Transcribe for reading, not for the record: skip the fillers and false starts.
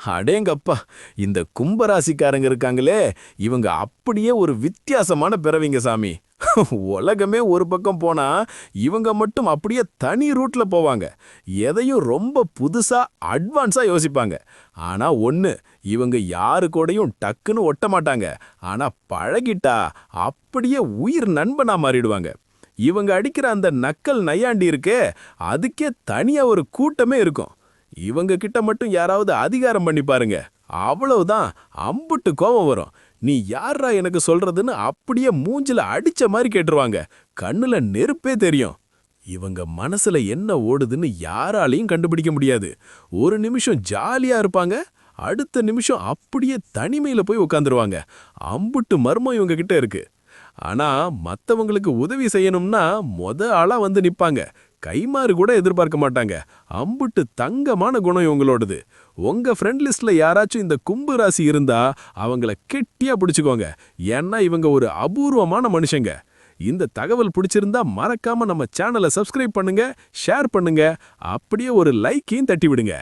அடேங்கப்பா! இந்த கும்பராசிக்காரங்க இருக்காங்களே, இவங்க அப்படியே ஒரு வித்தியாசமான பிறவிங்க சாமி. உலகமே ஒரு பக்கம் போனா, இவங்க மட்டும் அப்படியே தனி ரூட்ல போவாங்க. எதையும் ரொம்ப புதுசா, அட்வான்ஸா யோசிப்பாங்க. ஆனா ஒண்ணு, இவங்க யாரு கூடயும் டக்குன்னு ஒட்ட மாட்டாங்க. ஆனா பழகிட்டா, அப்படியே உயிர் நண்பனா மாறிடுவாங்க. இவங்க அடிக்கிற அந்த நக்கல் நையாண்டி இருக்கே, அதுக்கே தனியா ஒரு கூட்டமே இருக்கும். இவங்க கிட்ட மட்டும் யாராவது அதிகாரம் பண்ணி பாருங்க, அவ்வளவுதான், அம்புட்டு கோவம் வரும். நீ யார்ரா எனக்கு சொல்றதுன்னு அப்படியே மூஞ்சில அடிச்ச மாதிரி கேட்டுருவாங்க. கண்ணுல நெருப்பே தெரியும். இவங்க மனசுல என்ன ஓடுதுன்னு யாராலையும் கண்டுபிடிக்க முடியாது. ஒரு நிமிஷம் ஜாலியா இருப்பாங்க, அடுத்த நிமிஷம் அப்படியே தனிமையில போய் உட்காந்துருவாங்க. அம்புட்டு மர்மம் இவங்க கிட்ட இருக்கு. ஆனா மத்தவங்களுக்கு உதவி செய்யணும்னா ஆளா வந்து நிப்பாங்க. கைமாறு கூட எதிர்பார்க்க மாட்டாங்க. அம்புட்டு தங்கமான குணம் இவங்களோடது. உங்க ஃப்ரெண்ட் லிஸ்ட்ல யாராச்சும் இந்த கும்பு ராசி இருந்தா அவங்கள கெட்டியா பிடிச்சுக்கோங்க. ஏன்னா இவங்க ஒரு அபூர்வமான மனுஷங்க. இந்த தகவல் பிடிச்சிருந்தா மறக்காம நம்ம சேனலை சப்ஸ்கிரைப் பண்ணுங்க, ஷேர் பண்ணுங்க, அப்படியே ஒரு லைக்கையும் தட்டி விடுங்க.